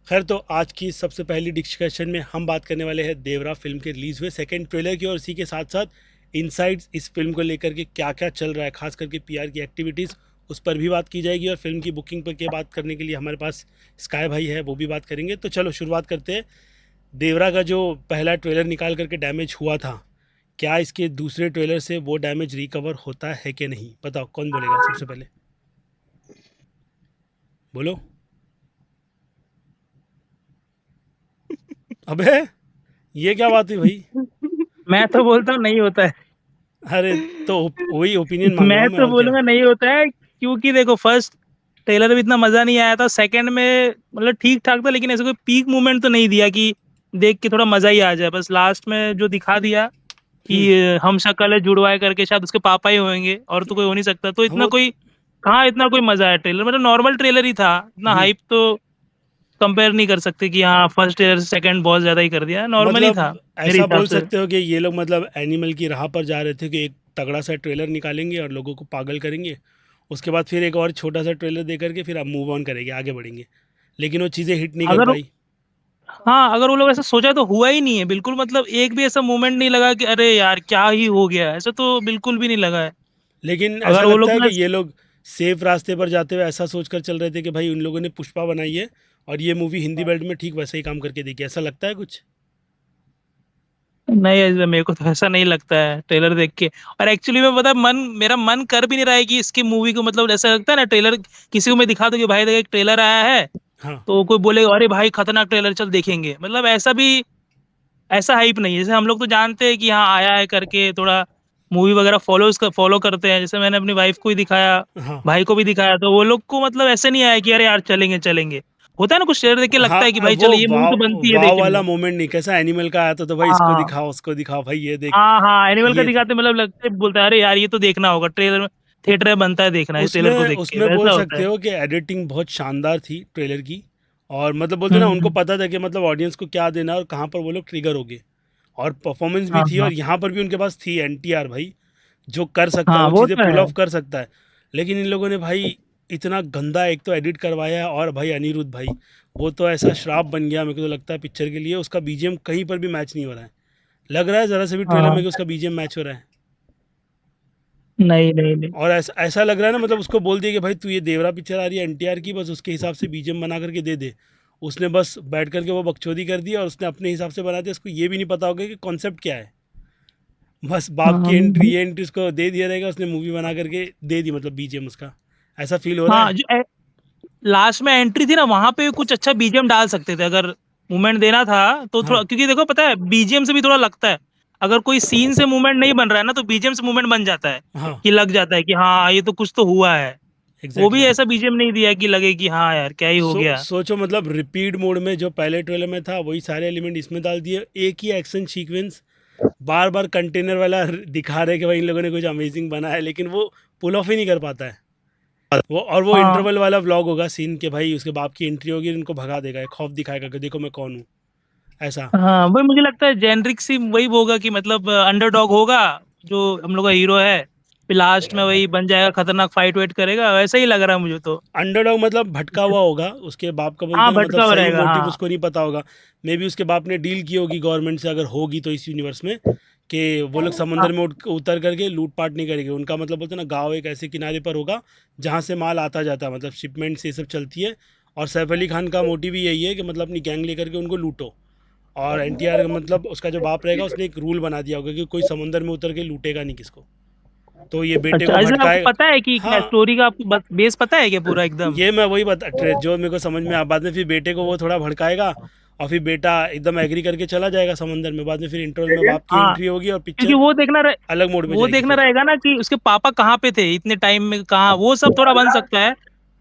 खैर, तो आज की सबसे पहली डिस्कशन में हम बात करने वाले हैं देवरा फिल्म के रिलीज हुए सेकंड ट्रेलर की, और इसी के साथ साथ इनसाइड्स इस फिल्म को लेकर के क्या क्या चल रहा है, खास करके पीआर की एक्टिविटीज़, उस पर भी बात की जाएगी। और फिल्म की बुकिंग पर क्या बात करने के लिए हमारे पास स्काई भाई है, वो भी बात करेंगे। तो चलो शुरुआत करते हैं। देवरा का जो पहला ट्रेलर निकाल करके डैमेज हुआ था, क्या इसके दूसरे ट्रेलर से वो डैमेज रिकवर होता है कि नहीं? बताओ कौन बोलेगा सबसे पहले, बोलो। अबे, ये क्या बात हुई भाई? मैं तो बोलता हूँ नहीं होता है। अरे, तो वही ओपिनियन मांग रहा मैं हूँ मैं, तो और क्या। बोलूंगा नहीं होता है, क्योंकि देखो फर्स्ट ट्रेलर में इतना मजा नहीं आया था। सेकंड में मतलब ठीक ठाक था, लेकिन ऐसे कोई पीक मूवमेंट तो नहीं दिया कि देख के थोड़ा मजा ही आ जाए। बस लास्ट में जो दिखा दिया हम्म। कि हम शक्ल है जुड़वाए करके, शायद उसके पापा ही होंगे और तो कोई हो नहीं सकता। तो हाँ, इतना वो। कोई कहाँ इतना कोई मजा आया ट्रेलर, मतलब नॉर्मल ट्रेलर ही था। इतना हम्म। हाइप तो कंपेयर नहीं कर सकते कि हाँ फर्स्ट ट्रेलर से सेकंड बहुत ज्यादा ही कर दिया, नॉर्मल ही था मतलब मेरे ऐसा हिसाब बोल से। सकते हो कि ये लोग मतलब एनिमल की राह पर जा रहे थे कि एक तगड़ा सा ट्रेलर निकालेंगे और लोगों को पागल करेंगे, उसके बाद फिर एक और छोटा सा ट्रेलर दे करके फिर आप मूव ऑन करेंगे, आगे बढ़ेंगे। लेकिन वो चीज़ें हिट नहीं कर अगर पाई। हाँ, अगर वो लोग ऐसा सोचा तो हुआ ही नहीं है बिल्कुल। मतलब एक भी ऐसा मोमेंट नहीं लगा कि अरे यार क्या ही हो गया, ऐसा तो बिल्कुल भी नहीं लगा है। लेकिन ऐसा अगर वो लगता लोग है कि बस ये लोग सेफ रास्ते पर जाते हुए ऐसा सोच कर चल रहे थे कि भाई उन लोगों ने पुष्पा बनाई है और ये मूवी हिंदी बेल्ट में ठीक वैसा ही काम करके देखी, ऐसा लगता है कुछ। नहीं, ऐसा मेरे को तो ऐसा नहीं लगता है ट्रेलर देख के। और एक्चुअली में पता है, मेरा मन कर भी नहीं रहा है कि इसकी मूवी को, मतलब ऐसा लगता है ना ट्रेलर किसी को मैं दिखा दूं कि भाई देख एक ट्रेलर आया है, हाँ। तो कोई बोलेगा अरे भाई खतरनाक ट्रेलर, चल देखेंगे। मतलब ऐसा भी ऐसा हाइप नहीं है। जैसे हम लोग तो जानते हैं कि हाँ आया है करके, थोड़ा मूवी वगैरह फॉलो करते हैं। जैसे मैंने अपनी वाइफ को ही दिखाया, हाँ। भाई को भी दिखाया, तो वो लोग को मतलब ऐसे नहीं आया कि अरे यार चलेंगे चलेंगे। होता है ना कुछ ट्रेलर देख के लगता है कि हाँ, भाई वो चल ये मूवी तो वाव बनती है वाव देखनी वाला है। मोमेंट नहीं, कैसा एनिमल का आया था तो भाई इसको हाँ दिखाओ उसको दिखाओ भाई, ये देख। हाँ हाँ, एनिमल का ये था। दिखाते मतलब लगते बोलता है अरे यार ये तो देखना होगा ट्रेलर में, थिएटर में बनता है देखना इस ट्रेलर को उसमें देख के, उसमें बोल वैसा होता सकते है। हो कि एडिटिंग बहुत शानदार थी ट्रेलर की। और मतलब बोलते ना, उनको हम्म। पता था कि मतलब ऑडियंस को क्या देना है और कहाँ पर वो लोग ट्रिगर हो गए। और परफॉर्मेंस भी हाँ थी, हाँ और यहाँ पर भी उनके पास थी एनटीआर भाई, जो कर सकता है हाँ, वो वो चीज़ें तो पुल है। ऑफ कर सकता है। लेकिन इन लोगों ने भाई इतना गंदा एक तो एडिट करवाया है, और भाई अनिरुद्ध भाई, वो तो ऐसा श्राप बन गया मेरे को तो लगता है पिक्चर के लिए। उसका बीजीएम कहीं पर भी मैच नहीं हो रहा है। लग रहा है ज़रा से भी ट्रेलर में हाँ, कि उसका बीजीएम मैच हो रहा है। नहीं नहीं नहीं। और ऐसा ऐसा लग रहा है ना, मतलब उसको बोल दिया कि भाई तू ये देवरा पिक्चर आ रही है एनटीआर की, बस उसके हिसाब से बीजीएम बना करके दे दे। उसने बस बैठ करके वो बकचोदी कर दी और उसने अपने हिसाब से बना दिया। उसको ये भी नहीं पता होगा कि कॉन्सेप्ट क्या है। बस बाप की हाँ एंट्री, ये एंट्री उसको दे दिया रहेगा, उसने मूवी बना करके दे दी, मतलब बीजीएम उसका। ऐसा फील हो रहा हाँ, है। जो लास्ट में एंट्री थी ना, वहां पे कुछ अच्छा बीजीएम डाल सकते थे अगर मूवमेंट देना था। तो थोड़ा, हाँ। क्योंकि देखो पता है बीजीएम से भी थोड़ा लगता है, अगर कोई सीन से मूवमेंट नहीं बन रहा है ना, तो बीजीएम से मूवमेंट बन जाता है, हाँ। कि लग जाता है कि हाँ ये तो कुछ तो हुआ है। वो एग्जैक्टली भी exactly. ऐसा बीजीएम नहीं दिया कि लगे कि हाँ यार क्या ही हो गया। सोचो, मतलब रिपीट मोड में जो पहले ट्रेलर में था वही सारे एलिमेंट इसमें डाल दिए, एक ही एक्शन सीक्वेंस बार बार कंटेनर वाला दिखा रहे कि भाई इन लोगों ने कुछ अमेजिंग बना है, लेकिन वो पुल ऑफ ही नहीं कर पाता है। वो, और वो हाँ इंटरवल वाला व्लॉग होगा सीन के भाई, उसके बाप की एंट्री होगी, उनको भगा देगा, एक खौफ दिखाएगा कि देखो मैं कौन हूँ, ऐसा। हाँ, वही मुझे लगता है जेनरिक सी वही होगा कि मतलब अंडरडॉग होगा जो हम लोग का हीरो है, फिर लास्ट में वही बन जाएगा, खतरनाक फाइट वाइट करेगा, वैसा ही लग रहा है मुझे तो। अंडरडॉग मतलब भटका हुआ होगा, उसके बाप का बोलते हाँ हैं ना, मतलब भटका हुआ सही रहेगा, मोटिव हाँ। उसको नहीं पता होगा। मे बी उसके बाप ने डील की होगी गवर्नमेंट से, अगर होगी तो इस यूनिवर्स में, कि वो लोग हाँ समंदर में उतर करके लूटपाट नहीं करेंगे। उनका मतलब बोलते हैं ना, गांव एक ऐसे किनारे पर होगा जहाँ से माल आता जाता है, मतलब शिपमेंट से ये सब चलती है। और सैफ अली खान का मोटिव भी यही है कि मतलब अपनी गैंग लेकर के उनको लूटो। और एनटीआर मतलब उसका जो बाप रहेगा, उसने एक रूल बना दिया होगा कि कोई समुंदर में उतर के लूटेगा नहीं किसको। तो ये बेटे अच्छा, को ऐसे आपको भटकाए। पता है कि क्या हाँ। स्टोरी का, आपको बेस पता है क्या पूरा एकदम? ये मैं वही बता जो मेरे को समझ में आ, बाद में फिर बेटे को वो थोड़ा भड़काएगा, और फिर बेटा एकदम एग्री करके चला जाएगा समंदर में। बाद में फिर इंटरवल में बाप की हाँ, एंट्री होगी और क्योंकि पिक्चर अलग मोड में वो जाएगी देखना फिर। रहेगा ना कि उसके पापा कहाँ पे थे इतने टाइम में, कहाँ वो सब थोड़ा बन सकता है।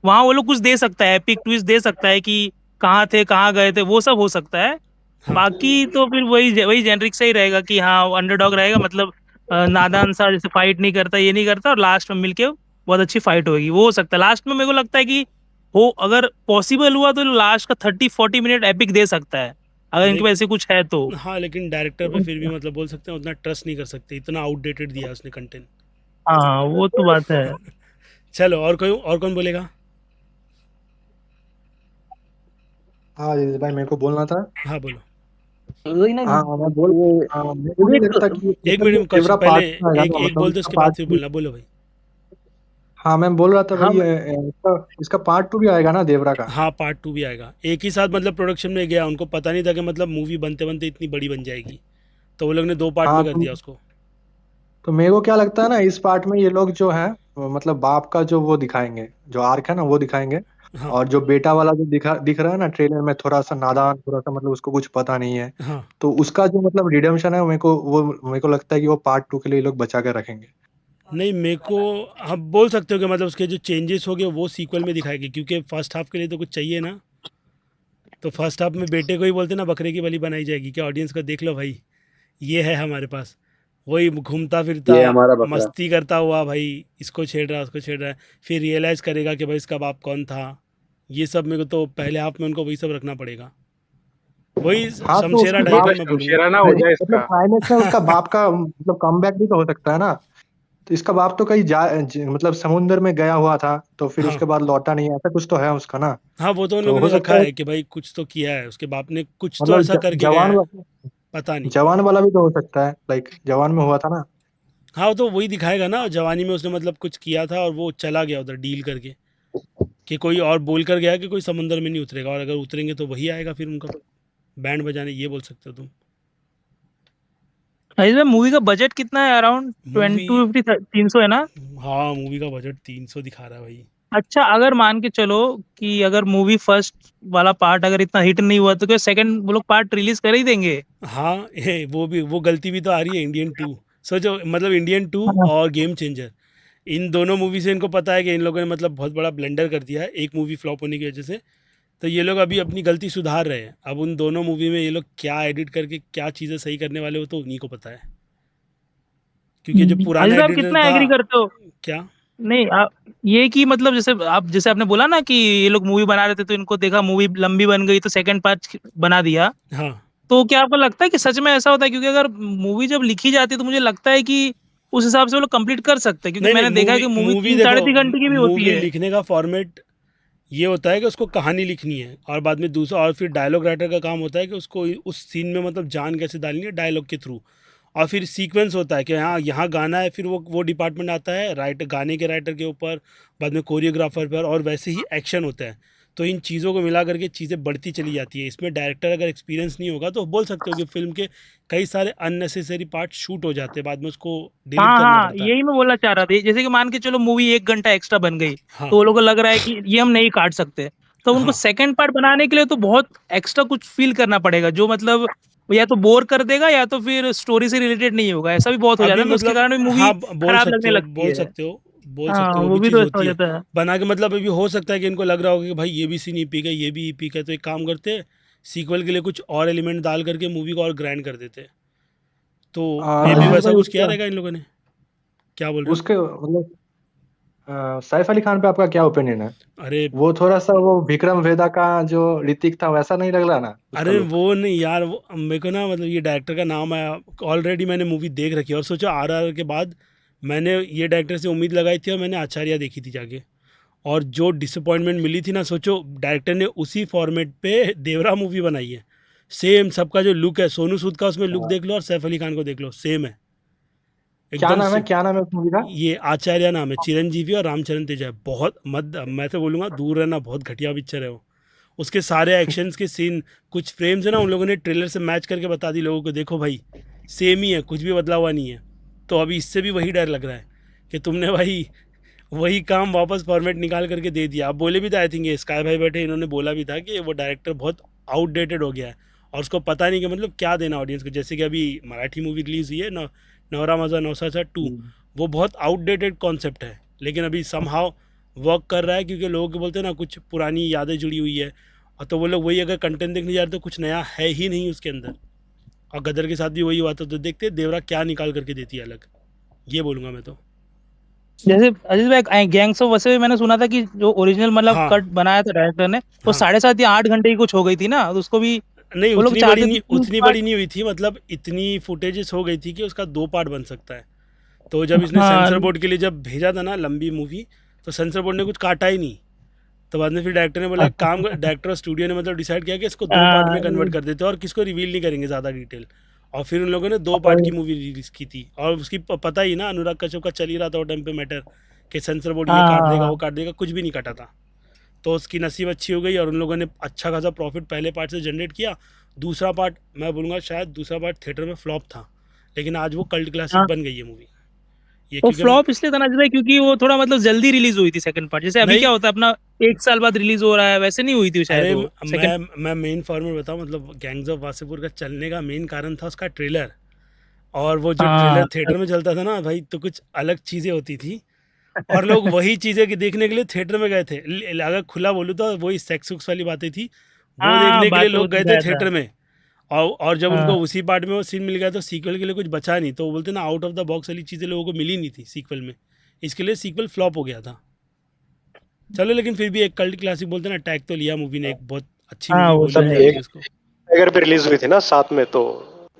वहां वो लोग कुछ दे सकता है, एपिक ट्विस्ट दे सकता है कि कहाँ थे कहाँ गए थे, वो सब हो सकता है। हाँ। बाकी तो फिर वही वही जेनरिक से ही रहेगा कि हाँ वो अंडरडॉग रहेगा, मतलब नादान सा, जैसे फाइट नहीं करता ये नहीं करता, और लास्ट में मिलके बहुत अच्छी फाइट होगी, वो हो सकता है। लास्ट में मेरे को लगता है कि हो, अगर पॉसिबल हुआ तो लास्ट का 30-40 मिनट एपिक दे सकता है, अगर इनके लेक वैसे कुछ है तो। हाँ, लेकिन डायरेक्टर पे फिर भी मतलब बोल सकते हैं उतना ट्रस्ट नहीं कर सकते, इतना आउटडेटेड दिया उसने कंटेंट। हाँ वो तो बात है। चलो, और कोई और कौन बोलेगा? हाँ जी भाई, मेरे को बोलना था। हाँ बोलो। वही ना, हाँ मैं बोल ये मेरे को नहीं एक लगता कि एक मतलब जो मिनट कौशिक, देवरा पहले पार्ट आएगा एक ना, एक मतलब बोल दो, इसका उसके बाद पार्ट फिर टू। बोलना, बोलो भाई। हाँ मैं बोल रहा था हाँ भाई, इसका पार्ट टू भी आएगा ना देवरा का। हाँ पार्ट 2 भी आएगा एक ही साथ, मतलब प्रोडक्शन में गया, उनको पता नहीं था कि मतलब मूवी बनते बनते इतनी बड़ी बन जाएगी, तो वो लोग ने 2 पार्ट हाँ में कर दिया उसको। तो मेरे को क्या लगता है ना, इस पार्ट में ये लोग जो है वो मतलब बाप का जो वो दिखाएंगे, जो आर्क है ना वो दिखाएंगे। हाँ और जो बेटा वाला जो दिख रहा है ना ट्रेलर में, थोड़ा सा नादान, थोड़ा सा मतलब उसको कुछ पता नहीं है। हाँ। तो उसका जो मतलब रिडेम्पशन है, मेरे को लगता है कि वो पार्ट टू के लिए ये लोग बचा के रखेंगे। नहीं मेरे को, आप बोल सकते हो कि मतलब उसके जो चेंजेस हो गए वो सीक्वल में दिखाएगी, क्योंकि फर्स्ट हाफ के लिए तो कुछ चाहिए ना। तो फर्स्ट हाफ में बेटे को ही बोलते ना बकरे की बलि बनाई जाएगी, कि ऑडियंस को देख लो भाई, ये है हमारे पास, वही घूमता फिरता ये हमारा बकरा। मस्ती करता हुआ भाई, इसको छेड़ रहा है उसको छेड़ रहा है, फिर रियलाइज़ करेगा कि भाई इसका बाप कौन था। ये सब मेरे को तो पहले हाफ में उनको वही सब रखना पड़ेगा, वही हाँ तो शमशेरा उसके डायलॉग बाप, मैं बोलूँगा। शमशेरा ना हो जाए मतलब इसका। क्लाइमेक्स में उसका बाप का मतलब कमबैक भी तो हो सकता है ना। तो इसका बाप तो कहीं मतलब समुद्र में गया हुआ था, तो फिर हाँ उसके बाद लौटा नहीं, ऐसा कुछ तो है उसका ना। हाँ, वो तो उन तो लोगों हो ने रखा सकता है है कि भाई कुछ तो किया है, उसके बाप ने कुछ तो मतलब ऐसा करके गया है, पता नहीं। जवान वाला भी तो हो सकता है, लाइक जवान में हुआ था ना। हाँ वो तो वही दिखाएगा ना, जवानी में उसने मतलब कुछ किया था और वो चला गया उधर डील करके, कि कोई और बोल कर गया कि कोई समंदर में नहीं उतरेगा, और अगर उतरेंगे तो वही आएगा फिर उनका बैंड बजाने, ये बोल सकते हो तुम। इसमें मूवी का बजट कितना है? अराउंड मूवी, 250 300 है ना? हाँ मूवी का बजट 300 दिखा रहा है भाई। अच्छा, अगर मान के चलो कि अगर मूवी फर्स्ट वाला पार्ट अगर इतना हिट नहीं हुआ तो क्या सेकंड वो लोग पार्ट रिलीज कर ही देंगे? हाँ वो भी, वो गलती भी तो आ रही है इंडियन 2। सोचो मतलब इंडियन 2 हाँ। और गेम चेंजर, इन दोनों मूवी से इनको पता है कि इन लोगों ने मतलब बहुत बड़ा ब्लेंडर कर दिया है एक मूवी फ्लॉप होने की वजह से। तो ये लोग अभी अपनी गलती सुधार रहे हैं, अब उन दोनों मूवी में ये लोग क्या एडिट करके क्या चीज़ें सही करने वाले हो तो उन्हीं को पता है, क्योंकि जो पुराना अजीज भाई, आप एडिटर कितना था। एग्री करते हो? क्या? नहीं, ये कि मतलब जैसे आपने बोला ना कि ये लोग मूवी बना रहे थे तो इनको देखा मूवी लंबी बन गई तो सेकंड पार्ट बना दिया। हाँ तो क्या आपको लगता है कि सच में ऐसा होता है? क्योंकि अगर मूवी जब लिखी जाती है तो मुझे लगता है कि उस हिसाब से वो लोग कंप्लीट कर सकते हैं, क्योंकि नहीं नहीं, मैंने देखा है मूवी कि मूवी मूवी तीन देखो, साढ़े तीन घंटे की भी होती मूवी है। लिखने का फॉर्मेट ये होता है कि उसको कहानी लिखनी है, और बाद में दूसरा, और फिर डायलॉग राइटर का काम होता है कि उसको उस सीन में मतलब जान कैसे डालनी है डायलॉग के थ्रू। और फिर सीक्वेंस होता है कि हाँ यहाँ गाना है, फिर वो डिपार्टमेंट आता है राइटर, गाने के राइटर के ऊपर, बाद में कोरियोग्राफर पर, और वैसे ही एक्शन होता है। तो इन चीज़ों को मिला करके चीज़ें बढ़ती चली जाती है। इसमें डायरेक्टर अगर एक्सपीरियंस नहीं होगा तो बोल सकते हो कि फिल्म के कई सारे अननेसेसरी पार्ट शूट हो जाते हैं, बाद में उसको डिलीट हाँ करना हाँ, पड़ता है। यही मैं बोलना चाह रहा था। जैसे कि मान के चलो मूवी 1 घंटा एक्स्ट्रा बन गई हाँ तो वो लोगों को लग रहा है कि ये हम नहीं काट सकते, तो उनको हाँ। सेकंड पार्ट बनाने के लिए तो बहुत एक्स्ट्रा कुछ फील करना पड़ेगा, जो मतलब या तो बोर कर देगा या तो फिर स्टोरी से रिलेटेड नहीं होगा। ऐसा भी बहुत हो जाता अभी है ना, उसके मतलब कारण भी मूवी हाँ बोल खराब सकते लगने हो, लगती है। बोल हाँ, सकते हो, वो वो भी भी चीज़ तो ऐसा हो होती है। जाता है। बना के मतलब अभी हो सकता है कि इनको लग रहा होगा कि भाई ये भी सीन एपिक है, ये भी एपिक है, तो एक काम करते हैं, सीक्वल के लिए कुछ और एलिमेंट डाल करके मूवी को और ग्रैंड कर देते हैं। तो मे बी अजीज वैसा भाई कुछ किया उसका, रहेगा इन लोगों ने। क्या बोल रहे हो? उसके मतलब सैफ अली खान पे आपका क्या ओपिनियन है? अरे, वो थोड़ा सा वो विक्रम वेदा का जो ऋतिक था वैसा नहीं लग रहा ना उसका अरे लुक? वो नहीं यार, वो मेरे को ना मतलब ये डायरेक्टर का नाम आया, ऑलरेडी मैंने मूवी देख रखी है, और सोचो RRR के बाद मैंने ये डायरेक्टर से उम्मीद लगाई थी, और मैंने आचार्य देखी थी जाके, और जो डिसअपॉइंटमेंट मिली थी ना, सोचो डायरेक्टर ने उसी फॉर्मेट पे देवरा मूवी बनाई है। सेम सबका जो लुक है, सोनू सूद का उसमें लुक देख लो और सैफ अली खान को देख लो, सेम है क्या एकदम नाम है, से। क्या नाम है उस मूवी का? ये आचार्य नाम है, चिरंजीवी और रामचरण तेजा है। बहुत मत, मैं तो बोलूँगा दूर रहना, बहुत घटिया पिक्चर है वो। उसके सारे एक्शंस के सीन, कुछ फ्रेम्स है ना, उन लोगों ने ट्रेलर से मैच करके बता दी लोगों को, देखो भाई सेम ही है, कुछ भी बदला हुआ नहीं है। तो अभी इससे भी वही डर लग रहा है कि तुमने भाई वही काम वापस फॉर्मेट निकाल करके दे दिया। आप बोले भी था, आई थिंक ये स्काई भाई बैठे, इन्होंने बोला भी था कि वो डायरेक्टर बहुत आउटडेटेड हो गया है, और उसको पता नहीं कि मतलब क्या देना ऑडियंस को। जैसे कि अभी मराठी मूवी रिलीज हुई है नवरा मज़ा नौसा 2, वो बहुत आउटडेटेड कॉन्सेप्ट है, लेकिन अभी समहाउ वर्क कर रहा है, क्योंकि लोगों के बोलते हैं ना कुछ पुरानी यादें जुड़ी हुई है। और तो वो लोग वही अगर कंटेंट देखने जा रहे तो कुछ नया है ही नहीं उसके अंदर। और गदर के साथ भी वही हुआ था, तो देखते हैं देवरा क्या निकाल करके देती है अलग, ये बोलूँगा मैं तो। जैसे अजीज भाई, गैंग्स ऑफ वैसे मैंने सुना था कि जो ओरिजिनल मतलब हाँ कट बनाया था डायरेक्टर ने, वो हाँ। 7.5 या 8 घंटे की कुछ हो गई थी ना, तो उसको भी नहीं वो लोग उतनी बड़ी चाहते थे नहीं, 3 पार्ट। हुई थी, मतलब इतनी फुटेजेस हो गई थी कि उसका 2 पार्ट बन सकता है। तो जब इसने हाँ सेंसर बोर्ड के लिए जब भेजा था ना लंबी मूवी, तो सेंसर बोर्ड ने कुछ काटा ही नहीं। तो बाद में फिर डायरेक्टर ने बोला डायरेक्टर और स्टूडियो ने मतलब डिसाइड किया कि इसको 2 पार्ट में कन्वर्ट कर देते हैं और किसको रिवील नहीं करेंगे ज़्यादा डिटेल। और फिर उन लोगों ने 2 पार्ट की मूवी रिलीज की थी और उसकी पता ही ना, अनुराग कश्यप का चल ही रहा था वो टाइम पे मैटर कि सेंसर बोर्ड ये काट देगा वो काट देगा, कुछ भी नहीं काटा था। तो उसकी नसीब अच्छी हो गई और उन लोगों ने अच्छा खासा प्रॉफिट पहले पार्ट से जनरेट किया। दूसरा पार्ट मैं बोलूँगा शायद दूसरा पार्ट थिएटर में फ्लॉप था, लेकिन आज वो कल्ट क्लासिक बन गई है मूवी ये, वो क्योंकि फ्लॉप इसलिए था ना भाई क्योंकि वो थोड़ा मतलब जल्दी रिलीज हुई थी सेकंड पार्ट। जैसे अभी नहीं। क्या होता है अपना 1 साल बाद रिलीज हो रहा है, वैसे नहीं हुई थी शायद अरे वो सेकंड। मैं मेन फॉर्मेट बताऊँ, मतलब गैंग्स ऑफ वासेपुर का चलने का मेन कारण था उसका ट्रेलर। और वो जो ट्रेलर हाँ थिएटर में चलता था ना भाई, तो कुछ अलग चीज़ें होती थी और लोग वही चीज़ें देखने के लिए थिएटर में गए थे। अगर खुला बोलूँ तो वही सेक्स उक्स वाली बातें थी, वो हाँ, देखने के लिए बात तो वो लोग तो गए थे गया था। थिएटर में। और जब उनको हाँ उसी पार्ट में वो सीन मिल गया तो सीक्वल के लिए कुछ बचा नहीं, तो वो बोलते ना आउट ऑफ द बॉक्स वाली चीज़ें लोगों को मिली नहीं थी सीक्वल में, इसके लिए सीक्वल फ्लॉप हो गया था। चलो लेकिन फिर भी एक कल्ट क्लासिक बोलते ना, टैग तो लिया मूवी ने, एक बहुत अच्छी हाँ, मूवी वो तो बोली मतलब है जाती ही। है एक उसको। अगर भी रिलीज हुई थी ना साथ में, तो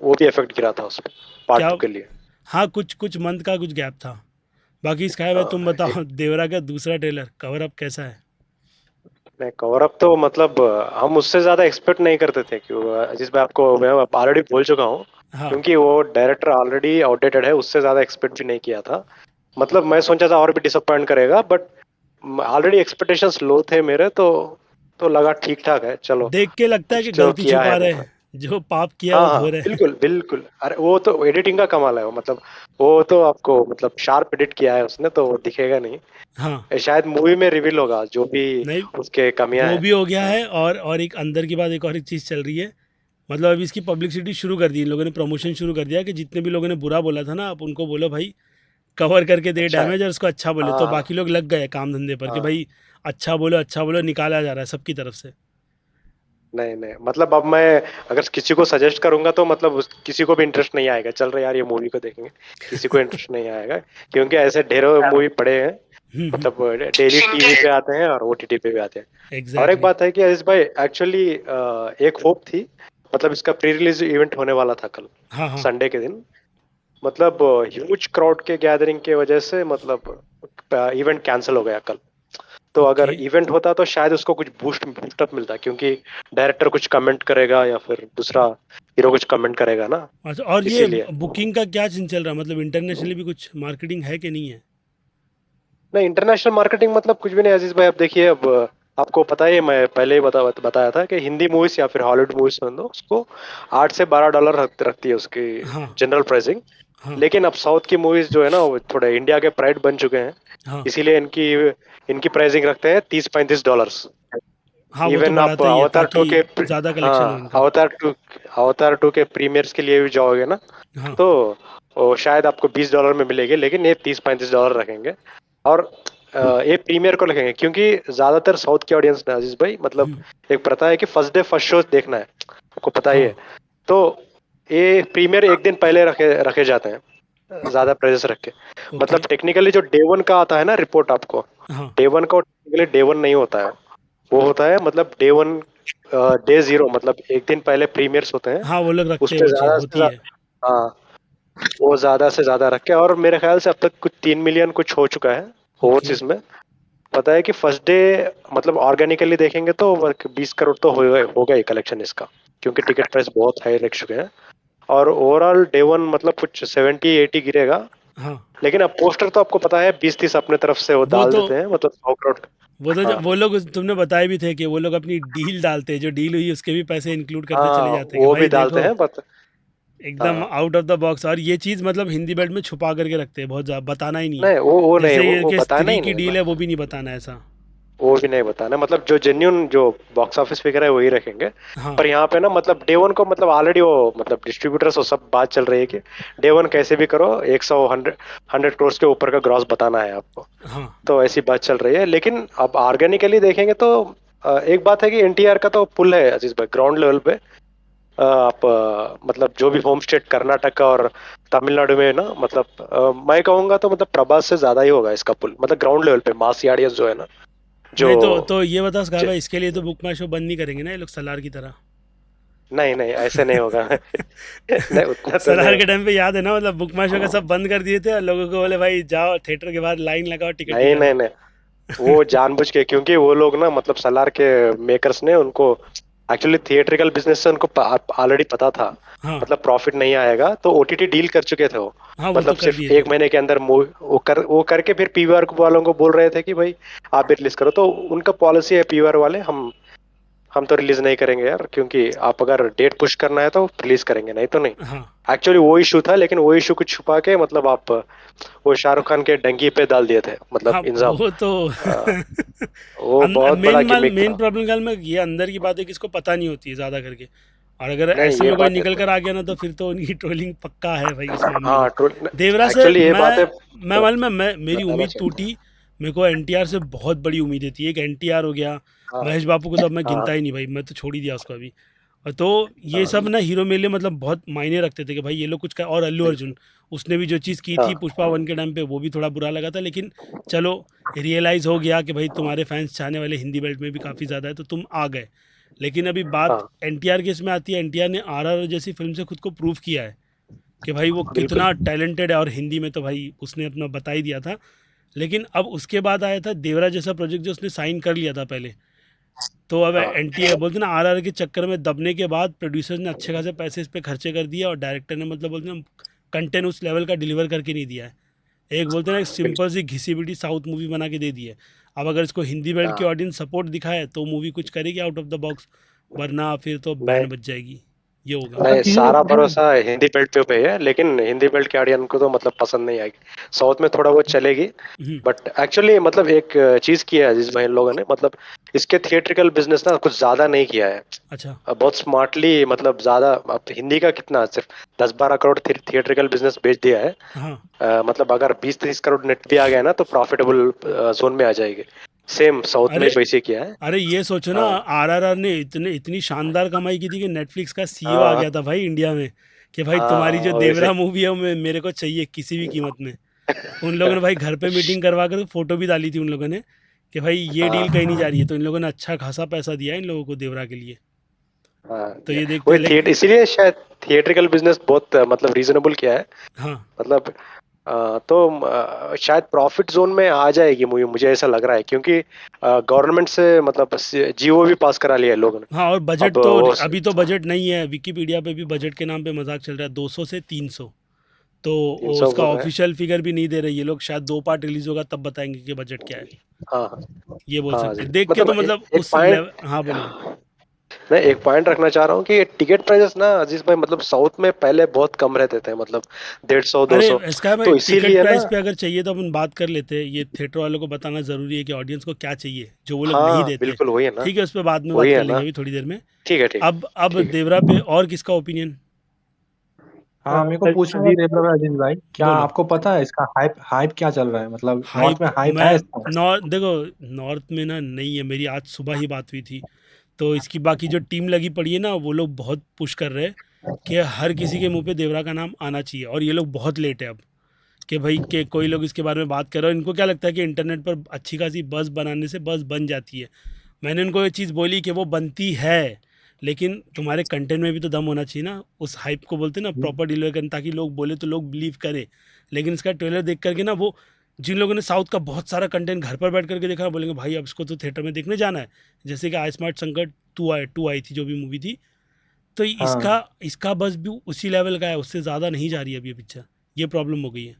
वो भी इफेक्ट गिरा था उसमें पार्ट क्या? 2 के लिए। हाँ, कुछ कुछ मंथ का कुछ गैप था। बाकी स्काई भाई तुम एक बताओ, देवरा का दूसरा ट्रेलर कवर अप कैसा है? नहीं, कवर अप तो मतलब हम उससे ज्यादा एक्सपेक्ट नहीं करते थे क्यों, जिस मैं आपको मैं ऑलरेडी बोल चुका हूँ, हाँ क्योंकि वो डायरेक्टर ऑलरेडी आउटडेटेड है, उससे ज्यादा एक्सपेक्ट भी नहीं किया था। मतलब मैं सोचा था और भी डिसअपॉइंट करेगा, बट ऑलरेडी एक्सपेक्टेशंस लो थे मेरे, तो लगा ठीक ठाक है, चलो देख के लगता है कि कुछ तो गलती किया छुपा है रहे मतलब। हैं, जो पाप किया हाँ वो धो हाँ, रहे हैं। बिल्कुल बिल्कुल, अरे वो तो एडिटिंग का कमाल है वो, मतलब वो तो आपको मतलब शार्प एडिट किया है उसने, तो वो दिखेगा नहीं। हाँ ये शायद मूवी में रिवील होगा जो भी नहीं, उसके कमियां वो हैं। भी हो गया हाँ है और एक अंदर की बात, एक और एक चीज़ चल रही है। मतलब अभी इसकी पब्लिसिटी शुरू कर दी इन लोगों ने, प्रमोशन शुरू कर दिया कि जितने भी लोगों ने बुरा बोला था ना, आप उनको बोलो भाई कवर करके दे अच्छा है। डैमेज और उसको अच्छा बोले, हाँ तो हाँ बाकी लोग लग गए काम धंधे पर कि हाँ। भाई अच्छा बोलो, निकाला जा रहा है सबकी तरफ से। नहीं नहीं, मतलब अब मैं अगर किसी को सजेस्ट करूंगा तो मतलब किसी को भी इंटरेस्ट नहीं आएगा, चल रहे यार ये मूवी को देखेंगे, किसी को इंटरेस्ट नहीं आएगा, क्योंकि ऐसे ढेरों मूवी पड़े हैं, मतलब डेली टीवी पे आते हैं और ओटीटी पे भी आते हैं। और एक एग्जैक्टली। बात है कि अजीज भाई, एक्चुअली एक होप थी, मतलब इसका प्री रिलीज इवेंट होने वाला था कल हाँ हाँ। संडे के दिन, मतलब ह्यूज क्राउड के गैदरिंग के वजह से मतलब इवेंट कैंसिल हो गया कल। तो अगर ओके। इवेंट होता तो शायद उसको कुछ बूस्टअप मिलता, क्योंकि डायरेक्टर कुछ कमेंट करेगा या फिर दूसरा हीरो कुछ कमेंट करेगा ना, अच्छा, और ये इसीलिए। बुकिंग का क्या सीन चल रहा है, मतलब इंटरनेशनली भी कुछ मार्केटिंग है कि नहीं है? नहीं, इंटरनेशनल मार्केटिंग मतलब कुछ भी नहीं अजीज भाई, अब देखिए, अब आपको पता ही है, मैं पहले ही बताया था कि हिंदी मूवीज या फिर हॉलीवुड मूवीज में दो उसको $8 से $12 रखती है उसकी हाँ जनरल प्राइसिंग। हाँ लेकिन अब साउथ की मूवीज जो है ना, वो थोड़े इंडिया के प्राइड बन चुके हैं, हाँ इसीलिए इनकी इनकी प्राइसिंग रखते हैं $30-35। हाँ, वो तो इवन आप बढ़ाता ही है अवतार ताकि टू के ज़्यादा कलेक्शन हो हाँ, इनका। अवतार टू के प्रीमियर्स के लिए भी जाओगे ना, हाँ तो वो शायद आपको $20 में मिलेगी, लेकिन ये $30-35 रखेंगे। और ये प्रीमियर को रखेंगे क्योंकि ज्यादातर साउथ की ऑडियंस ना अजीज भाई, मतलब एक प्रथा है कि फर्स्ट डे फर्स्ट शो देखना है, आपको पता ही हाँ। है। तो ये प्रीमियर एक दिन पहले रखे रखे जाते हैं, ज्यादा प्राइस रख के। ओके। मतलब टेक्निकली जो डे वन का आता है ना रिपोर्ट आपको, हाँ डे वन का टेक्निकली डे वन नहीं होता है, वो होता है मतलब डे वन, डे जीरो, मतलब एक दिन पहले प्रीमियर्स होते हैं, हाँ, वो लोग रखते उस हैं, पे वो चीज़ ज्यादा से होती है। ज्यादा, हाँ, वो ज्यादा से ज्यादा रखे, और मेरे ख्याल से अब तक कुछ 3 मिलियन कुछ हो चुका है ओके। ओवरसीज में। पता है कि फर्स्ट डे मतलब ऑर्गेनिकली देखेंगे तो 20 करोड़ तो होगा ही कलेक्शन इसका, क्योंकि टिकट प्राइस बहुत हाई रख चुके हैं। और ओवरऑल डे वन मतलब कुछ 70-80 गिरेगा। हाँ, लेकिन अब पोस्टर तो आपको पता है 20-30 अपने तरफ से वो वो डाल तो देते हैं, मतलब 100 करोड़। हाँ वो लोग तुमने बताए भी थे कि वो लोग अपनी डील डालते हैं, जो डील हुई उसके भी पैसे इंक्लूड करते चले हाँ, जाते हैं कि वो भी भाई डालते देखो हैं बट एकदम हाँ, आउट ऑफ द बॉक्स। और ये चीज़ मतलब हिंदी बेल्ट में छुपा करके रखते हैं बहुत ज़्यादा, बताना ही नहीं है। नहीं वो नहीं, जैसे ये वो कि बताना स्त्री ही की नहीं डील है, है वो भी नहीं बताना है ऐसा। वो भी नहीं बताना, मतलब जो जेन्यून जो बॉक्स ऑफिस फिगर है वही रखेंगे। हाँ पर यहाँ पे ना मतलब डे वन को मतलब ऑलरेडी वो मतलब डिस्ट्रीब्यूटर्स वो सब बात चल रही है कि डे वन कैसे भी करो 100 करोड़ के ऊपर का ग्रॉस बताना है आपको, हाँ तो ऐसी बात चल रही है। लेकिन अब ऑर्गेनिकली देखेंगे तो एक बात है कि एनटीआर का तो पुल है अजीज भाई, ग्राउंड लेवल पे आप मतलब जो भी होम स्टेट कर्नाटक और तमिलनाडु में ना, मतलब मैं कहूंगा तो मतलब प्रभास से ज्यादा ही होगा इसका पुल, मतलब ग्राउंड लेवल पे मास ऑडियंस जो है ना, जो नहीं, तो ये बता स्काई ज- भाई, इसके लिए तो बुक माई शो बंद नहीं करेंगे ना ये लोग सलार की तरह? नहीं नहीं, ऐसे नहीं होगा नहीं, उतना तो नहीं सलार के होगा। टाइम पे याद है ना, मतलब बुक माई शो का सब बंद कर दिए थे और लोगों को बोले भाई जाओ थिएटर के बाद लाइन लगाओ टिकट नहीं नहीं निकालो। नहीं, वो जानबूझ के, क्योंकि वो लोग ना मतलब सलार के मेकर्स ने उनको एक्चुअली थिएट्रिकल बिजनेस से उनको ऑलरेडी पता था, हाँ मतलब प्रॉफिट नहीं आएगा, तो ओटीटी डील कर चुके थे वो। हाँ, वो तो मतलब कर सिर्फ दिए थे। 1 महीने के अंदर मूवी वो करके फिर पीवीआर वालों को बोल रहे थे कि भाई आप भी रिलीज करो, तो उनका पॉलिसी है पीवीआर वाले, हम तो रिलीज नहीं करेंगे यार, क्योंकि आप अगर डेट पुश करना है तो रिलीज करेंगे, नहीं तो नहीं। हाँ, एक्चुअली वो इशू था, लेकिन वो इशू को छुपा के मतलब आप वो शाहरुख खान के डंकी पे डाल दिए थे, मतलब हाँ, इल्जाम। वो तो अ, वो बहुत बड़ा गिमिक मेन था। प्रॉब्लम क्या में ये अंदर की बात है कि इसको पता नहीं होती है ज़्यादा करके। और अगर नहीं ऐसे ये में कोई बात है निकल तो, कर आ गया ना तो फिर तो उनकी ट्रोलिंग पक्का है भाई इस मामले में। हाँ ट्रोल, देवरा से एक्चुअली ये बात है, मैं मालूम है, मैं मेरी बताना उम्मीद चाहिए। टूटी। मेरे को एनटीआर से बहुत बड़ी उम्मीदें थी। एक एनटीआर हो गया, हाँ महेश बाबू को तो अब मैं गिनता हाँ ही नहीं भाई, मैं तो छोड़ ही दिया उसको अभी। और तो ये हाँ, सब ना हीरो मेरे लिए मतलब बहुत मायने रखते थे कि भाई ये लोग कुछ कर। और अल्लू अर्जुन, बिल्कुल। उसने भी जो चीज़ की थी हाँ पुष्पा वन के टाइम पे, वो भी थोड़ा बुरा लगा था, लेकिन चलो रियलाइज़ हो गया कि भाई तुम्हारे फैंस चाहने वाले हिंदी बेल्ट में भी काफ़ी ज़्यादा है, तो तुम आ गए। लेकिन अभी बात हाँ, एनटीआर के इसमें आती है। एनटीआर ने आरआर जैसी फिल्म से खुद को प्रूव किया है कि भाई वो बिल्कुल। कितना टैलेंटेड है, और हिंदी में तो भाई उसने अपना बता ही दिया था। लेकिन अब उसके बाद आया था देवरा जैसा प्रोजेक्ट जो उसने साइन कर लिया था पहले। तो अब हाँ एन टी बोलते ना आरआर के चक्कर में दबने के बाद प्रोड्यूसर ने अच्छे खासे पैसे इस पे खर्चे कर दिए, और डायरेक्टर ने मतलब बोलते ना कंटेंट उस लेवल का डिलीवर करके नहीं दिया है। एक बोलते ना एक सिंपल बिल्कुल। सी घिसी पिटी साउथ मूवी बना के दे दी है। अब अगर इसको हिंदी बेल्ट की हाँ ऑडियंस सपोर्ट दिखाए तो मूवी कुछ करेगी आउट ऑफ द बॉक्स, वरना फिर तो नहीं बैंड बज जाएगी। ये होगा। नहीं, ये सारा भरोसा हिंदी बेल्ट पे है, लेकिन हिंदी बेल्ट के ऑडियंस को तो मतलब पसंद नहीं आएगी। साउथ में थोड़ा बहुत चलेगी, हम्म, बट एक्चुअली मतलब एक चीज किया है जिस भाई इन लोगों ने, मतलब इसके थिएट्रिकल बिजनेस ना कुछ ज्यादा नहीं किया है। अच्छा। बहुत स्मार्टली, मतलब ज्यादा, अब हिंदी का कितना सिर्फ 10-12 करोड़ थिएट्रिकल बिजनेस बेच दिया है। हाँ, मतलब अगर 20-30 करोड़ नेट भी आ गया ना तो प्रॉफिटेबल जोन में आ जाएगी। सेम साउथ में अरे वैसे किया है। अरे ये सोचो ना, हाँ आरआरआर ने इतनी शानदार कमाई की थी कि नेटफ्लिक्स का सीईओ आ हाँ गया था भाई इंडिया में कि भाई तुम्हारी जो हाँ, वैसे। देवरा मूवी है वो मेरे को चाहिए किसी भी कीमत में। उन लोगों ने भाई घर पे मीटिंग करवा कर फोटो भी डाली थी उन लोगों ने कि भाई ये डील कहीं नहीं हाँ जा रही है, तो इन लोगों ने अच्छा खासा पैसा दिया है इन लोगों को देवरा के लिए। हाँ, तो ये देखते वही लाइक। थिएटर, इसीलिए शायद थिएट्रिकल बिजनेस बहुत मतलब रीजनेबल किया है। हाँ मतलब तो शायद प्रॉफिट जोन में आ जाएगी मूवी, मुझे ऐसा लग रहा है, क्योंकि गवर्नमेंट से मतलब जीओ भी पास करा लिया है लोगों ने। हाँ, और बजट अब तो वो अभी तो बजट नहीं है, विकीपीडिया पे भी बजट के नाम पे मजाक चल रहा है 200 से 300। तो तीन वो सौ उसका बोल रहे हैं। ऑफिशियल फिगर भी नहीं दे रहे ये लोग, शायद 2 पार्ट रिलीज होगा तब बताएंगे कि बजट क्या है। हाँ हाँ ये बोल हाँ सकते जी, हैं देख के, मतलब तो मतलब एक उस पॉइंट, लेवल। हाँ बोलो बोलो। मैं एक पॉइंट रखना चाह रहा हूँ कि टिकट प्राइसेस ना अजीज भाई, मतलब साउथ में पहले बहुत कम रहते थे, मतलब 150 दो अरे सौ इसका भाई तो टिकट इसीलिए ना। प्राइस पे अगर चाहिए तो अपन बात कर लेते हैं। ये थिएटर वालों को बताना ज़रूरी है कि ऑडियंस को क्या चाहिए जो वो लोग नहीं हाँ देते। बिल्कुल, वही है ना, ठीक है, उस पर बाद में वही बात कर है लेंगे ना। अभी थोड़ी देर में। ठीक है, ठीक अब ठीक है। देवरा पे और किसका ओपिनियन? हाँ, मेरे को पूछना था देवरा में अजीज भाई, क्या बोलो। आपको पता है इसका हाइप हाइप क्या चल रहा है? मतलब नॉर्थ हाइप, में हाइप मैं है इसका? नॉर्थ देखो, नॉर्थ में ना नहीं है। मेरी आज सुबह ही बात हुई थी, तो इसकी बाकी जो टीम लगी पड़ी है ना वो लोग बहुत पुश कर रहे हैं कि हर किसी के मुंह पे देवरा का नाम आना चाहिए, और ये लोग बहुत लेट है अब कि भाई के कोई लोग इसके बारे में बात कर रहे हो। इनको क्या लगता है कि इंटरनेट पर अच्छी खासी बज़ बनाने से बज़ बन जाती है। मैंने उनको ये चीज़ बोली कि वो बनती है, लेकिन तुम्हारे कंटेंट में भी तो दम होना चाहिए ना। उस हाइप को बोलते हैं ना प्रॉपर डिलीवर करना, ताकि लोग बोले तो लोग बिलीव करें। लेकिन इसका ट्रेलर देख करके ना, वो जिन लोगों ने साउथ का बहुत सारा कंटेंट घर पर बैठ करके देखा बोलेंगे भाई अब इसको तो थिएटर में देखने जाना है। जैसे कि आई स्मार्ट संकट टू आई थी जो भी मूवी थी, तो इसका हाँ इसका बस भी उसी लेवल का है, उससे ज़्यादा नहीं जा रही है अभी ये पिक्चर। ये प्रॉब्लम हो गई है,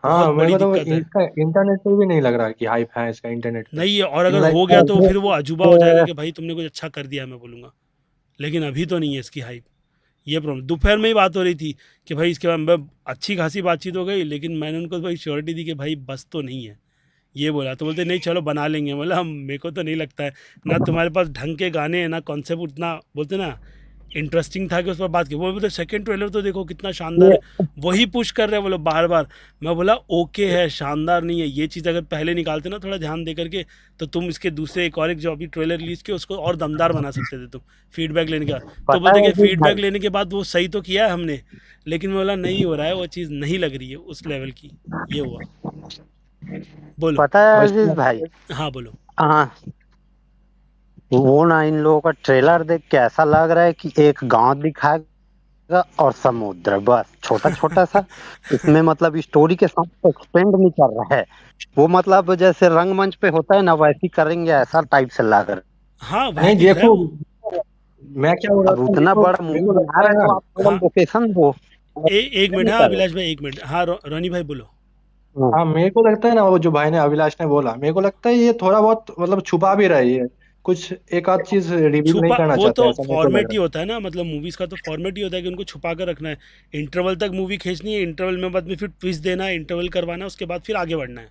बहुत हाँ, मेरे बड़ी को तो दिक्कत है। इसका इंटरनेट पे भी नहीं लग रहा है कि हाइप है इसका इंटरनेट पे। नहीं है, और इन अगर लाइक हो गया तो फिर वो अजूबा हो जाएगा कि भाई तुमने कुछ अच्छा कर दिया, मैं बोलूँगा। लेकिन अभी तो नहीं है इसकी हाइप। ये प्रॉब्लम, दोपहर में ही बात हो रही थी कि भाई इसके बाद में अच्छी खासी बातचीत हो गई, लेकिन मैंने उनको भाई श्योरिटी दी कि भाई बस तो नहीं है। ये बोला तो बोलते नहीं चलो बना लेंगे। बोला हम, मेरे को तो नहीं लगता है ना तुम्हारे पास ढंग के गाने हैं ना कॉन्सेप्ट उतना बोलते ना इंटरेस्टिंग था कि उस पर बात की। वो बोलते सेकंड ट्रेलर तो देखो कितना शानदार है, वही पुश कर रहे हैं वो लोग बार बार। मैं बोला ओके है, शानदार नहीं है ये चीज़, अगर पहले निकालते ना थोड़ा ध्यान दे करके, तो तुम इसके दूसरे एक और एक जो अभी ट्रेलर रिलीज किया उसको और दमदार बना सकते थे तुम, फीडबैक लेने के बाद। तो पता बोलते है कि अजीज फीडबैक भाई, लेने के बाद वो सही तो किया है हमने, लेकिन मैं बोला नहीं हो रहा है, वो चीज़ नहीं लग रही है उस लेवल की। ये हुआ। बोलो। पता है वैसे अजीज भाई। हाँ बोलो। हाँ, वो ना इन लोगों का ट्रेलर देख के ऐसा लग रहा है कि एक गांव दिखाया और समुद्र, बस छोटा छोटा सा इसमें मतलब स्टोरी के साथ एक्सपेंड नहीं कर रहा है वो, मतलब जैसे रंगमंच पे होता है ना वैसी करेंगे ऐसा टाइप से ला कर। हाँ वही नहीं दिख रहा है देखो, वो। मैं क्या बोल रहा अब था, उतना बड़ा मेरे मूवी को बना लगता है रहे ना, तो आप थोड़ा हाँ लोकेशन दो, एक मिनट, नहीं हाँ कर रहे। अभिलाष भाई एक मिनट, हाँ रोनी भाई बोलो। हाँ, हाँ मेरे को लगता है ना, वो जो भाई ने अभिलाष ने बोला, मेरे को लगता है ये थोड़ा बहुत मतलब छुपा भी रही है कुछ, एक आध चीज रिवील नहीं छुपा, करना वो चाहते, तो ऐसा मेरे को लग फॉर्मेट ही रहा होता है ना, मतलब मूवीज का तो फॉर्मेट ही होता है कि उनको छुपा कर रखना है। इंटरवल तक मूवी खींचनी है, इंटरवल में बाद में फिर ट्विस्ट देना है, इंटरवल करवाना है, उसके बाद फिर आगे बढ़ना है।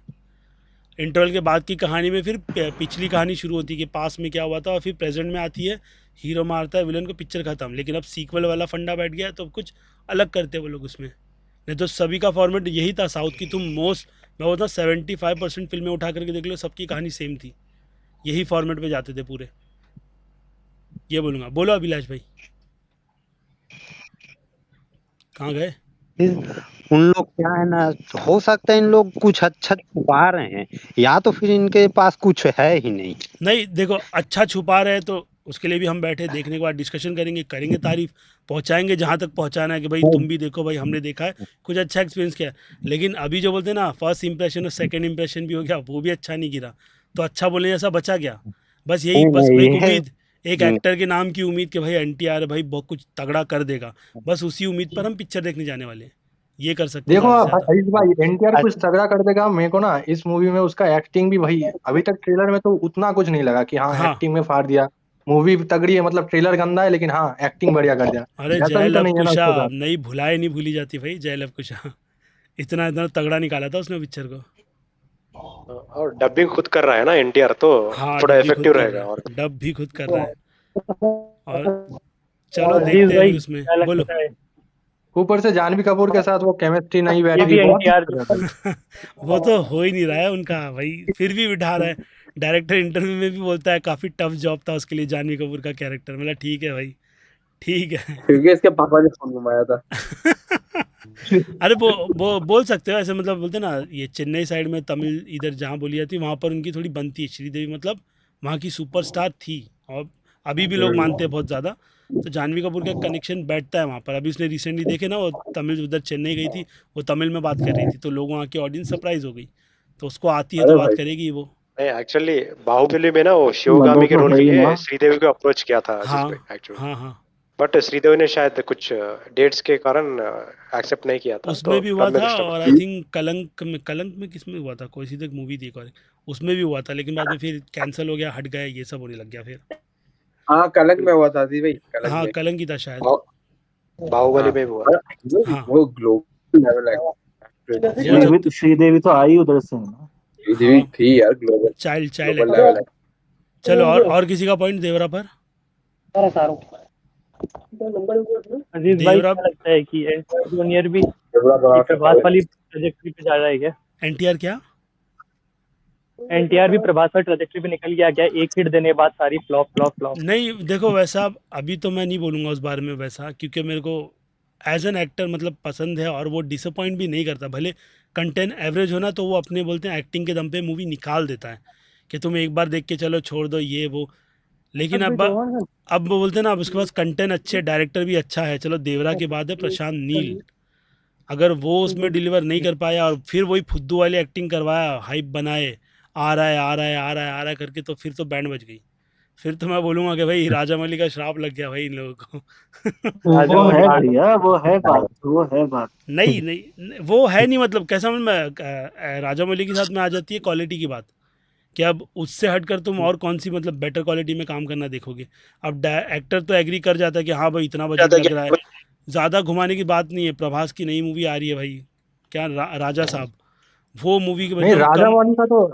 इंटरवल के बाद की कहानी में फिर पिछली कहानी शुरू होती है कि पास में क्या हुआ था, और फिर प्रेजेंट में आती है, हीरो मारता है विलन को, पिक्चर खत्म। लेकिन अब सीक्वल वाला फंडा बैठ गया है तो अब कुछ अलग करते हैं वो लोग उसमें। नहीं तो सभी का फॉर्मेट यही था साउथ की, तुम मोस्ट, मैं बोलता हूँ 75% फिल्में उठा करके देख लो, सबकी कहानी सेम थी, यही फॉर्मेट पे जाते थे पूरे। ये बोलूँगा, बोलो अभिलाष भाई, कहाँ गए? उन लोग क्या है ना, हो सकता है इन लोग कुछ अच्छा छुपा रहे हैं, या तो फिर इनके पास कुछ है ही नहीं। नहीं देखो, अच्छा छुपा रहे हैं तो उसके लिए भी हम बैठे देखने के बाद डिस्कशन करेंगे, करेंगे तारीफ, पहुंचाएंगे जहां तक पहुंचाना है कि भाई तुम भी देखो भाई, हमने देखा है, कुछ अच्छा एक्सपीरियंस किया है। लेकिन अभी जो बोलते हैं ना, फर्स्ट इंप्रेशन और सेकंड इंप्रेशन भी हो गया, वो भी अच्छा नहीं गिरा, तो अच्छा बोलने जैसा बचा क्या? बस यही, नहीं बस नहीं एक ये है। उम्मीद, एक एक्टर के नाम की उम्मीद कि भाई NTR भाई बहुत कुछ तगड़ा कर देगा, बस उसी उम्मीद पर हम पिक्चर देखने जाने वाले हैं। ये कर सकते हैं देखो ज़्यादा से ज़्यादा। आयुष भाई, एनटीआर कुछ अच्छा, तगड़ा कर देगा, मेरे को ना इस मूवी में उसका एक्टिंग भी, भाई अभी तक ट्रेलर में तो उतना कुछ नहीं लगा कि हाँ हाँ, एक्टिंग में फाड़ दिया। मूवी तगड़ी है, मतलब ट्रेलर गंदा है लेकिन हाँ एक्टिंग बढ़िया कर दिया। अरे ऐसा जय भी तो लव नहीं है ना कुशा, उसके साथ। नहीं भुलाए नहीं भूली जाती भाई, जय लव कुशा। इतना इतना तगड़ा निकाला था उसने पिक्चर को। और डबिंग खुद कर रहा है ना एनटीआर, तो हाँ थोड़ा डब भी खुद इफेक्टिव कर रहेगा। रहा और है, डब भी खुद कर रहा है। और चलो अजीज देखते हैं भाई फिर उसमें, क्या बोलो। लगता है? ऊपर से जानवी कपूर के साथ वो केमिस्ट्री नहीं ये बैठी, भी बहुत एनटीआर दिक्कत है भाई। वो तो हो ही नहीं रहा है उनका भाई, फिर भी बिठा रहा है। डायरेक्टर इंटरव्यू में भी बोलता है काफ़ी टफ जॉब था उसके लिए जानवी कपूर का कैरेक्टर, मतलब ठीक है भाई, ठीक है। क्योंकि इसके पापा ने फोन घुमाया था। अरे वो बोल सकते हो ऐसे, मतलब बोलते हैं ना, ये चेन्नई साइड में तमिल इधर जहाँ बोली जाती है वहाँ पर उनकी थोड़ी बनती है, श्रीदेवी मतलब वहाँ की सुपरस्टार थी, और अभी भी लोग मानते हैं बहुत ज़्यादा। तो जानवी कपूर का कनेक्शन बैठता है वहाँ पर। अभी उसने रिसेंटली देखे ना, वो तमिल उधर चेन्नई गई थी, वो तमिल में बात कर रही थी, तो लोग वहाँ की ऑडियंस सरप्राइज हो गई, तो उसको आती है तो अरे बात भाई, करेगी वो। नहीं एक्चुअली बाहुबली में ना वो शिवगामी के रोल के लिए श्रीदेवी को अप्रोच किया था अजीज हाँ भाई एक्चुअली। हाँ हाँ, बट श्रीदेवी ने शायद कुछ डेट्स के कारण एक्सेप्ट नहीं किया था, तो उसमें भी हुआ तब मैं था, डिस्टर्ब। और आई थिंक कलंक में किस में हुआ था, कोई सी तो एक मूवी थी एक और, उसमें भी हुआ था, लेकिन बाद में फिर कैंसिल हो गया, हट गया, ये सब होने लग गया फिर। हाँ कलंक में हुआ था जी भाई, कलंक हाँ में। कलंक ही था शायद। बाहुबली हाँ, में भी हुआ और था। हाँ वो ग्लोबल लेवल हो एक्ट्रेस। सकता। श्रीदेवी तो आई उधर से है ना। श्रीदेवी हाँ थी यार, global child child global actor. Level है। चलो और किसी का पॉइंट देवरा पर? अजीज भाई देवरा, क्या लगता है कि एनटीआर जूनियर भी जबरा ये बड़ा प्रभास सा वाली ट्रेजेक्टरी पे जा रहा है क्या? NTR क्या? एनटीआर भी प्रभास वाली ट्रेजेक्टरी पे निकल गया क्या? एक हिट देने के बाद सारी फ्लॉप फ्लॉप फ्लॉप। नहीं देखो वैसा अभी तो मैं नहीं बोलूँगा उस बारे में वैसा, क्योंकि मेरे को एज एन एक्टर मतलब पसंद है, और वो डिसअपॉइंट भी नहीं करता, भले कंटेंट एवरेज हो ना, तो वो अपने बोलते हैं एक्टिंग के दम पे मूवी निकाल देता है कि तुम एक बार देख के चलो छोड़ दो ये वो। लेकिन अब वो बोलते हैं ना, अब उसके पास कंटेंट अच्छे, डायरेक्टर भी अच्छा है। चलो देवरा के बाद है प्रशांत नील, अगर वो उसमें डिलीवर नहीं कर पाया और फिर वही फुद्दू वाली एक्टिंग करवाया, हाइप बनाए, आ रहा है आ रहा है आ रहा है आ रहा है करके, तो फिर तो बैंड बज गई। फिर तो मैं बोलूँगा कि भाई राजा मौली का श्राप लग गया भाई इन लोगों को। राजा वो मौली है का भैया, वो है बात, वो है बात। नहीं नहीं वो है नहीं, मतलब कैसा मैं राजा मौली के साथ में आ जाती है क्वालिटी की बात, कि अब उससे हटकर तुम और कौन सी मतलब बेटर क्वालिटी में काम करना देखोगे। अब एक्टर तो एग्री कर जाता है कि हाँ भाई इतना बजट लग रहा है, ज़्यादा घुमाने की बात नहीं है। प्रभास की नई मूवी आ रही है भाई, क्या राजा साहब, वो मूवी के नहीं मतलब कम।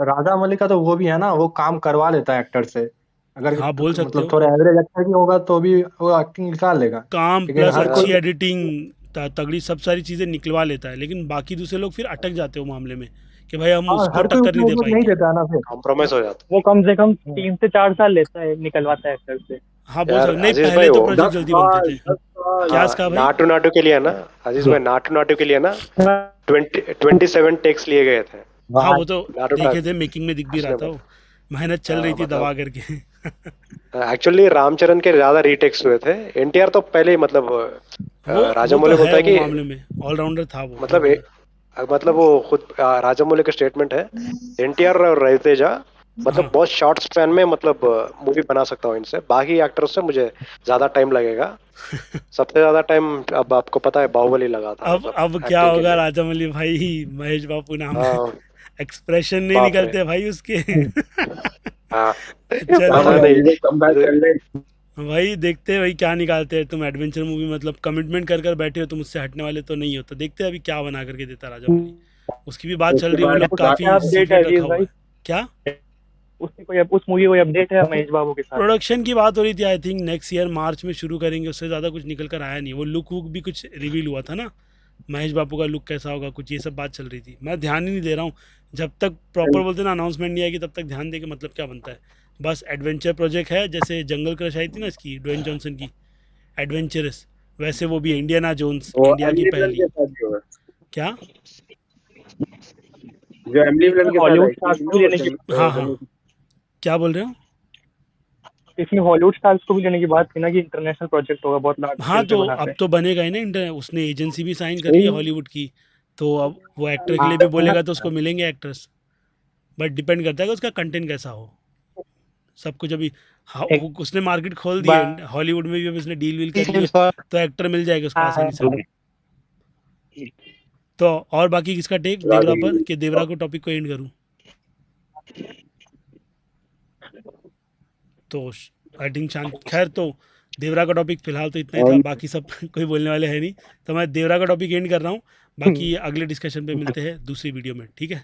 राजा मौली का तो वो भी है ना, वो काम करवा लेता है एक्टर से। अगर हाँ बोल सकते मतलब हो, थोड़ा एवरेज एक्टर भी होगा तो भी वो एक्टिंग निकाल लेगा। काम लेकिन प्लस हर अच्छी कोई, एडिटिंग तगड़ी सब सारी चीज़ें निकलवा लेता है, लेकिन बाकी दूसरे लोग फिर अटक जाते हो मामले में कि भाई हम हाँ उसको हर कोई टक्कर उतना नहीं दे एफर्ट नहीं पाएंगे। देता है ना फिर। कॉम्प्रोमाइज हो जाता वो कम से कम 3 से 4 साल लेता है, निकलवाता है एक्टर से। हाँ है बोल यार सकते, नहीं अजीज पहले भाई। तो वो प्रोजेक्ट 10 जल्दी बनते साल थे। 10 साल क्या इसका भाई? नाटू नाटू के लिए ना अजीज भाई, नाटू नाटू के लिए ना 27 टेक्स लिए गए थे। हाँ वो तो नाटू देखे थे, मेकिंग में दिख भी रहा हंसने था पर। वो, मेहनत चल रही थी दबा मतलब करके। एक्चुअली रामचरण के ज्यादा रीटेक्स हुए थे। एनटीआर तो पहले ही मतलब राजामौली तो बोलता है वो कि मामले में ऑलराउंडर था वो मतलब मतलब वो खुद राजामौली का स्टेटमेंट है, एनटीआर और रवितेजा मतलब हाँ। बहुत शॉर्ट स्पैन में मतलब मूवी बना सकता हूँ इनसे, बाकी एक्टर्स से मुझे ज्यादा टाइम लगेगा। सबसे ज्यादा टाइम अब आपको पता है बाहुबली लगा था अब मतलब क्या एक्टिंग के होगा लिए। राजामौली भाई, महेश बाबू नाम है, हाँ एक्सप्रेशन नहीं बाप रे। निकलते भाई उसके। हाँ चलो हाँ पता मतलब नहीं। ये कम बैक कर ले। भाई देखते हैं भाई क्या निकालते हैं। तुम एडवेंचर मूवी मतलब कमिटमेंट कर कर बैठे हो, तुम उससे हटने वाले तो नहीं हो, तो देखते हैं अभी क्या बना करके देता राजामौली। उसकी भी बात चल उसके रही है, वो बाद लोग काफी क्या अपडेट है सीक्रेट अजीज रखा हुआ भाई? है। क्या उसकी कोई उस मूवी कोई अपडेट है महेश बाबू के साथ? प्रोडक्शन की बात हो रही थी, I think next year March में शुरू करेंगे, उससे ज़्यादा कुछ निकल कर आया नहीं। वो लुक वुक भी कुछ रिवील हुआ था ना, महेश बाबू का लुक कैसा होगा, कुछ ये सब बात चल रही थी। मैं ध्यान ही नहीं दे रहा हूँ, जब तक प्रॉपर बोलते ना अनाउंसमेंट नहीं आएगी तब तक ध्यान दे के मतलब क्या बनता है। बस एडवेंचर प्रोजेक्ट है, जैसे जंगल क्रश आई थी ना इसकी, ड्वेन जॉनसन की, एडवेंचरस, वैसे वो भी इंडियाना जोन्स, वो इंडिया की एमिली ब्लंट पहली। के साथ जो है, क्या? जो एमिली ब्लंट के साथ हॉलीवुड आई थी स्टार्स को भी लेने की हाँ हाँ, क्या बोल रहे हो? इसमें हॉलीवुड स्टार्स को भी लेने की बात थी ना कि इंटरनेशनल प्रोजेक्ट होगा, बहुत लार्ज हाँ स्केल पे तो बना अब रहे तो बनेगा ही ना, इंटर उसने एजेंसी भी साइन कर ली है हॉलीवुड की, तो अब वो एक्टर के लिए भी बोलेगा तो उसको मिलेंगे एक्टर्स। बट डिपेंड करता है कि उसका कंटेंट कैसा हो, सब कुछ अभी। हाँ, उसने मार्केट खोल दी है हॉलीवुड में भी, अब उसने डील वील कर ली है, तो एक्टर मिल जाएगा उसको आसानी से। तो और बाकी किसका टेक देवरा पर, कि देवरा को टॉपिक को एंड करूँ? तो आई थिंक शांत, खैर तो देवरा का टॉपिक फिलहाल तो इतना ही था, बाकी सब कोई बोलने वाले है नहीं, तो मैं देवरा का टॉपिक एंड कर रहा हूँ। बाकी अगले डिस्कशन पे मिलते हैं दूसरी वीडियो में, ठीक है।